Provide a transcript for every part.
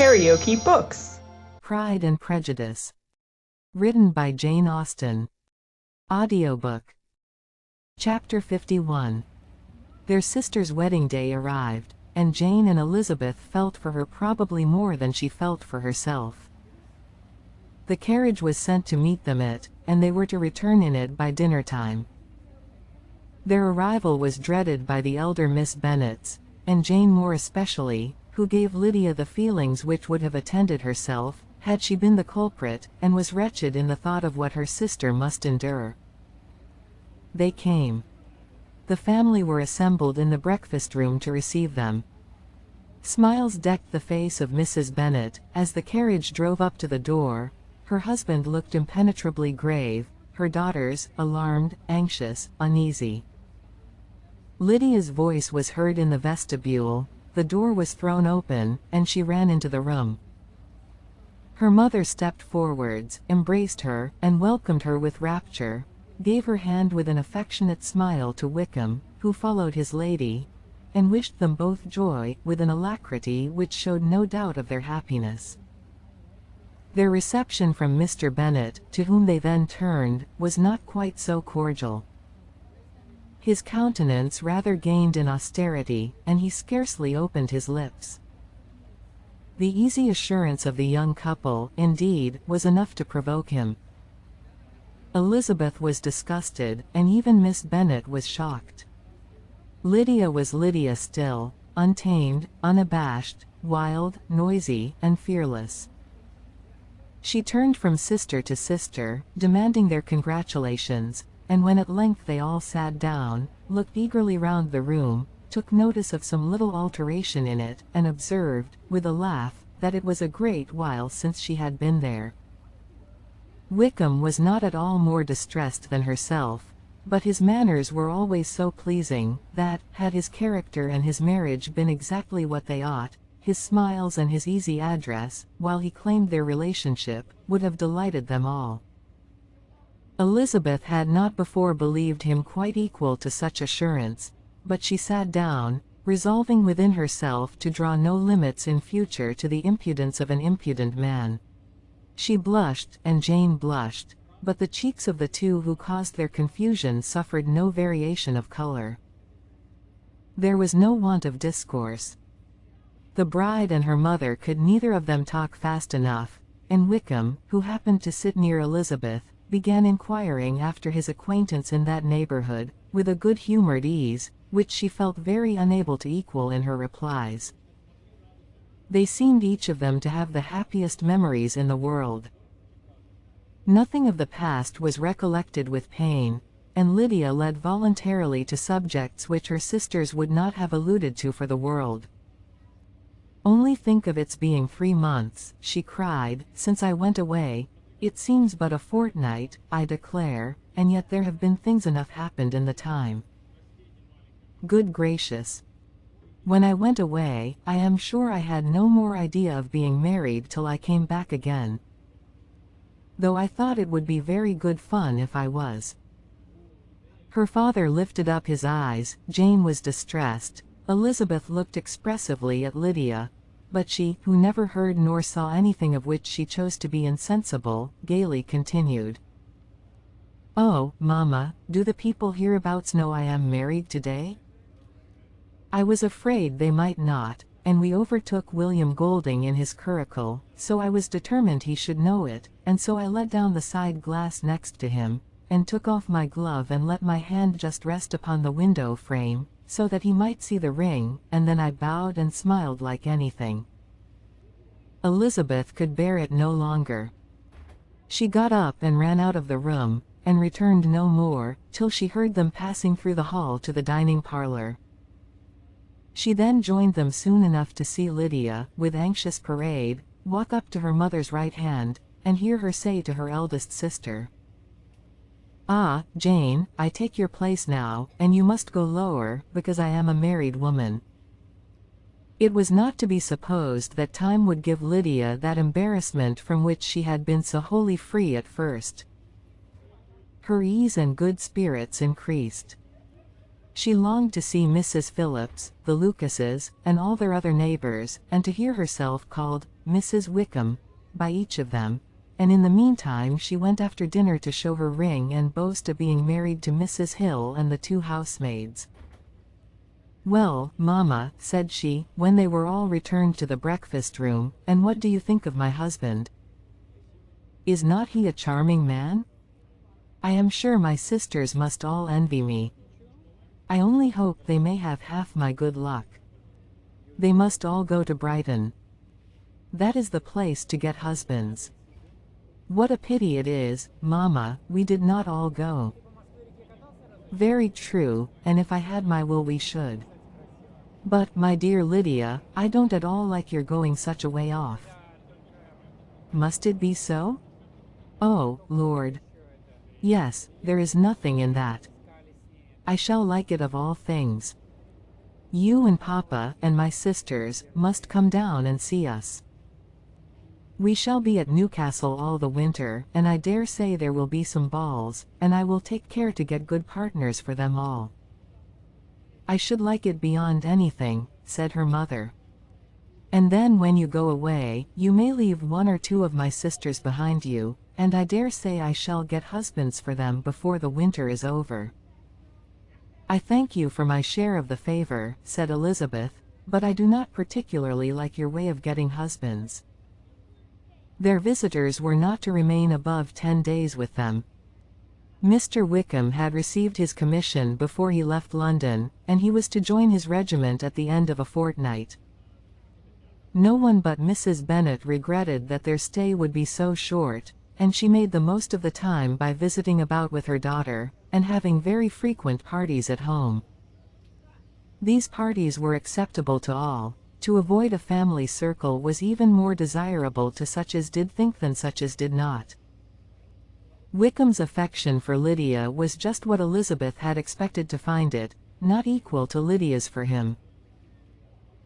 KaraokeBooks. Pride and Prejudice. Written by Jane Austen. Audiobook. Chapter 51. Their sister's wedding day arrived, and Jane and Elizabeth felt for her probably more than she felt for herself. The carriage was sent to meet them and they were to return in it by dinner time. Their arrival was dreaded by the elder Miss Bennets, and Jane more especially, who gave Lydia the feelings which would have attended herself, had she been the culprit, and was wretched in the thought of what her sister must endure. They came. The family were assembled in the breakfast room to receive them. Smiles decked the face of Mrs. Bennet, as the carriage drove up to the door. Her husband looked impenetrably grave, her daughters, alarmed, anxious, uneasy. Lydia's voice was heard in the vestibule, the door was thrown open, and she ran into the room. Her mother stepped forwards, embraced her, and welcomed her with rapture, gave her hand with an affectionate smile to Wickham, who followed his lady, and wished them both joy, with an alacrity which showed no doubt of their happiness. Their reception from Mr. Bennet, to whom they then turned, was not quite so cordial. His countenance rather gained in austerity, and he scarcely opened his lips. The easy assurance of the young couple, indeed, was enough to provoke him. Elizabeth was disgusted, and even Miss Bennet was shocked. Lydia was Lydia still, untamed, unabashed, wild, noisy, and fearless. She turned from sister to sister, demanding their congratulations, and when at length they all sat down, looked eagerly round the room, took notice of some little alteration in it, and observed, with a laugh, that it was a great while since she had been there. Wickham was not at all more distressed than herself, but his manners were always so pleasing, that, had his character and his marriage been exactly what they ought, his smiles and his easy address, while he claimed their relationship, would have delighted them all. Elizabeth had not before believed him quite equal to such assurance, but she sat down, resolving within herself to draw no limits in future to the impudence of an impudent man. She blushed, and Jane blushed, but the cheeks of the two who caused their confusion suffered no variation of color. There was no want of discourse. The bride and her mother could neither of them talk fast enough, and Wickham, who happened to sit near Elizabeth, began inquiring after his acquaintance in that neighborhood, with a good-humored ease, which she felt very unable to equal in her replies. They seemed each of them to have the happiest memories in the world. Nothing of the past was recollected with pain, and Lydia led voluntarily to subjects which her sisters would not have alluded to for the world. "Only think of its being 3 months, she cried, since I went away. It seems but a fortnight, I declare, and yet there have been things enough happened in the time. Good gracious! When I went away, I am sure I had no more idea of being married till I came back again. Though I thought it would be very good fun if I was." Her father lifted up his eyes, Jane was distressed, Elizabeth looked expressively at Lydia, but she, who never heard nor saw anything of which she chose to be insensible, gaily continued. "Oh, mamma, do the people hereabouts know I am married today? I was afraid they might not, and we overtook William Golding in his curricle, so I was determined he should know it, and so I let down the side glass next to him, and took off my glove and let my hand just rest upon the window frame, so that he might see the ring, and then I bowed and smiled like anything." Elizabeth could bear it no longer. She got up and ran out of the room, and returned no more, till she heard them passing through the hall to the dining parlor. She then joined them soon enough to see Lydia, with anxious parade, walk up to her mother's right hand, and hear her say to her eldest sister, "Ah, Jane, I take your place now, and you must go lower, because I am a married woman." It was not to be supposed that time would give Lydia that embarrassment from which she had been so wholly free at first. Her ease and good spirits increased. She longed to see Mrs. Phillips, the Lucases, and all their other neighbors, and to hear herself called Mrs. Wickham by each of them, and in the meantime she went after dinner to show her ring and boast of being married to Mrs. Hill and the 2 housemaids. "Well, Mamma," said she, when they were all returned to the breakfast room, "and what do you think of my husband? Is not he a charming man? I am sure my sisters must all envy me. I only hope they may have half my good luck. They must all go to Brighton. That is the place to get husbands. What a pity it is, Mamma, we did not all go." "Very true, and if I had my will we should. But, my dear Lydia, I don't at all like your going such a way off." "Must it be so? Oh, Lord. Yes, there is nothing in that. I shall like it of all things. You and Papa and my sisters must come down and see us. We shall be at Newcastle all the winter, and I dare say there will be some balls, and I will take care to get good partners for them all." "I should like it beyond anything," said her mother. "And then when you go away, you may leave 1 or 2 of my sisters behind you, and I dare say I shall get husbands for them before the winter is over." "I thank you for my share of the favor," said Elizabeth, "but I do not particularly like your way of getting husbands." Their visitors were not to remain above 10 days with them. Mr. Wickham had received his commission before he left London, and he was to join his regiment at the end of a fortnight. No one but Mrs. Bennet regretted that their stay would be so short, and she made the most of the time by visiting about with her daughter, and having very frequent parties at home. These parties were acceptable to all. To avoid a family circle was even more desirable to such as did think than such as did not. Wickham's affection for Lydia was just what Elizabeth had expected to find it, not equal to Lydia's for him.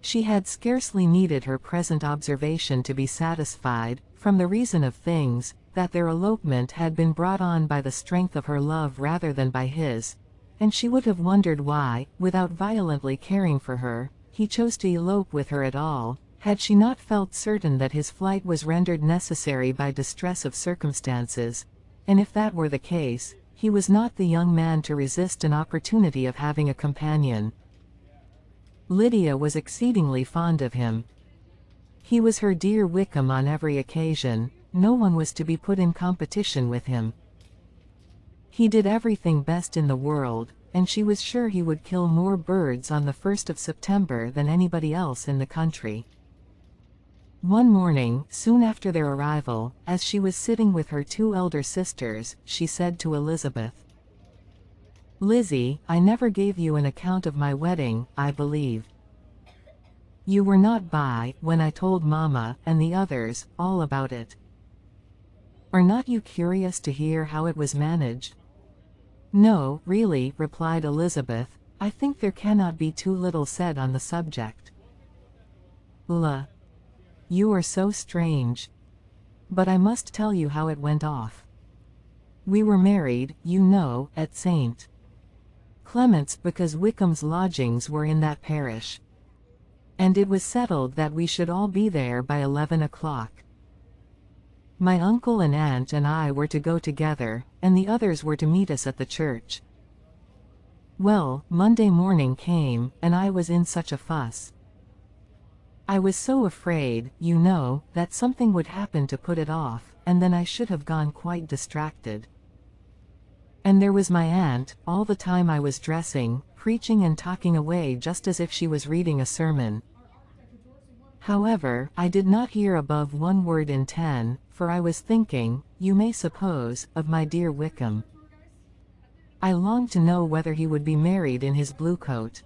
She had scarcely needed her present observation to be satisfied, from the reason of things, that their elopement had been brought on by the strength of her love rather than by his, and she would have wondered why, without violently caring for her, he chose to elope with her at all, had she not felt certain that his flight was rendered necessary by distress of circumstances, and if that were the case, he was not the young man to resist an opportunity of having a companion. Lydia was exceedingly fond of him. He was her dear Wickham on every occasion, no one was to be put in competition with him. He did everything best in the world, and she was sure he would kill more birds on the 1st of September than anybody else in the country. One morning, soon after their arrival, as she was sitting with her 2 elder sisters, she said to Elizabeth, "Lizzie, I never gave you an account of my wedding, I believe. You were not by when I told Mamma and the others all about it. Are not you curious to hear how it was managed?" "No, really," replied Elizabeth, "I think there cannot be too little said on the subject." You are so strange. But I must tell you how it went off. We were married, you know, at St. Clement's because Wickham's lodgings were in that parish. And it was settled that we should all be there by 11 o'clock. My uncle and aunt and I were to go together, and the others were to meet us at the church. Well, Monday morning came, and I was in such a fuss. I was so afraid, you know, that something would happen to put it off, and then I should have gone quite distracted. And there was my aunt, all the time I was dressing, preaching and talking away just as if she was reading a sermon. However, I did not hear above 1 word in 10, for I was thinking, you may suppose, of my dear Wickham. I longed to know whether he would be married in his blue coat.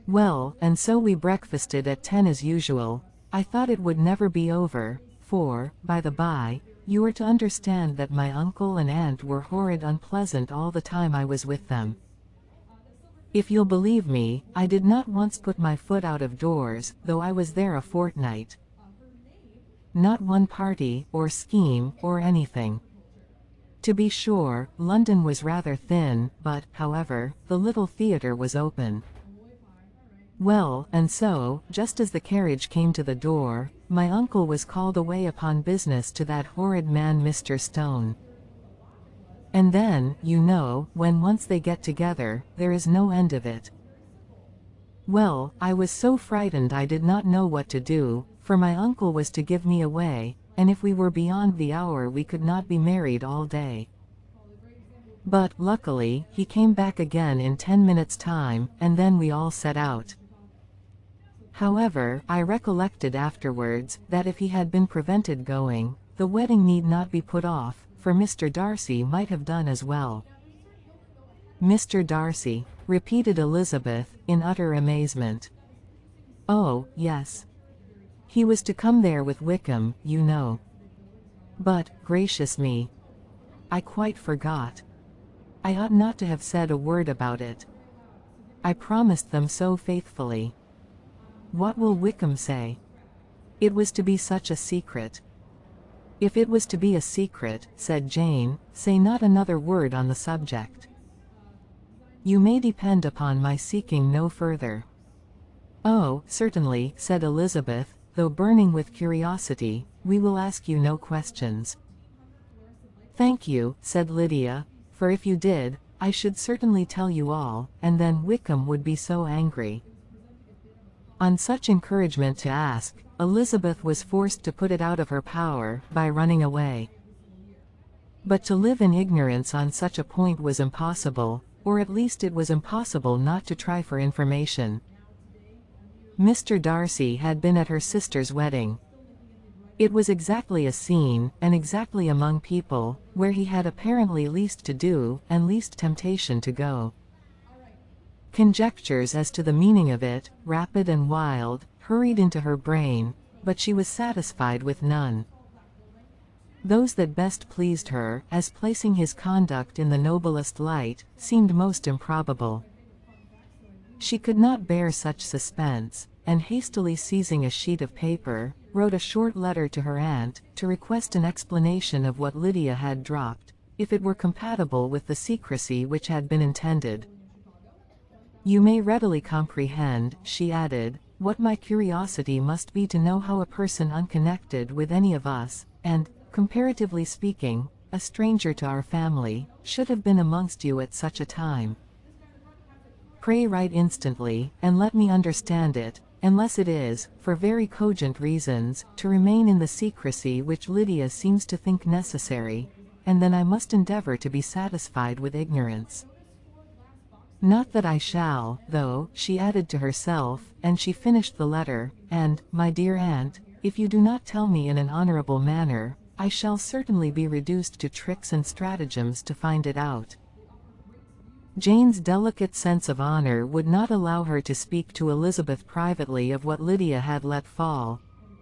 Well, and so we breakfasted at 10 as usual. I thought it would never be over, for, by the by, you are to understand that my uncle and aunt were horrid unpleasant all the time I was with them. If you'll believe me, I did not once put my foot out of doors, though I was there a fortnight. Not one party, or scheme, or anything. To be sure, London was rather thin, but, however, the little theatre was open. Well, and so, just as the carriage came to the door, my uncle was called away upon business to that horrid man Mr. Stone. And then, you know, when once they get together, there is no end of it. Well, I was so frightened I did not know what to do, for my uncle was to give me away, and if we were beyond the hour we could not be married all day. But, luckily, he came back again in 10 minutes' time, and then we all set out. However, I recollected afterwards, that if he had been prevented going, the wedding need not be put off, for Mr. Darcy might have done as well. Mr. Darcy, repeated Elizabeth, in utter amazement. Oh, yes. He was to come there with Wickham, you know. But, gracious me, I quite forgot. I ought not to have said a word about it. I promised them so faithfully. What will Wickham say? It was to be such a secret. If it was to be a secret, said Jane, say not another word on the subject. You may depend upon my seeking no further. Oh, certainly, said Elizabeth, though burning with curiosity, we will ask you no questions. Thank you, said Lydia, for if you did, I should certainly tell you all, and then Wickham would be so angry. On such encouragement to ask, Elizabeth was forced to put it out of her power, by running away. But to live in ignorance on such a point was impossible, or at least it was impossible not to try for information. Mr. Darcy had been at her sister's wedding. It was exactly a scene, and exactly among people, where he had apparently least to do, and least temptation to go. Conjectures as to the meaning of it, rapid and wild, hurried into her brain, but she was satisfied with none. Those that best pleased her, as placing his conduct in the noblest light, seemed most improbable. She could not bear such suspense, and hastily seizing a sheet of paper, wrote a short letter to her aunt, to request an explanation of what Lydia had dropped, if it were compatible with the secrecy which had been intended. You may readily comprehend, she added, what my curiosity must be to know how a person unconnected with any of us, and, comparatively speaking, a stranger to our family, should have been amongst you at such a time. Pray write instantly, and let me understand it, unless it is, for very cogent reasons, to remain in the secrecy which Lydia seems to think necessary, and then I must endeavor to be satisfied with ignorance. Not that I shall, though, she added to herself, and she finished the letter, and, my dear aunt, if you do not tell me in an honorable manner, I shall certainly be reduced to tricks and stratagems to find it out. Jane's delicate sense of honor would not allow her to speak to Elizabeth privately of what Lydia had let fall.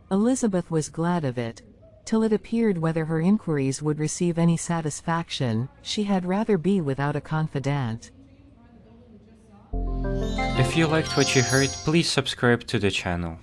Elizabeth was glad of it. Till it appeared whether her inquiries would receive any satisfaction, she had rather be without a confidant. If you liked what you heard, please subscribe to the channel.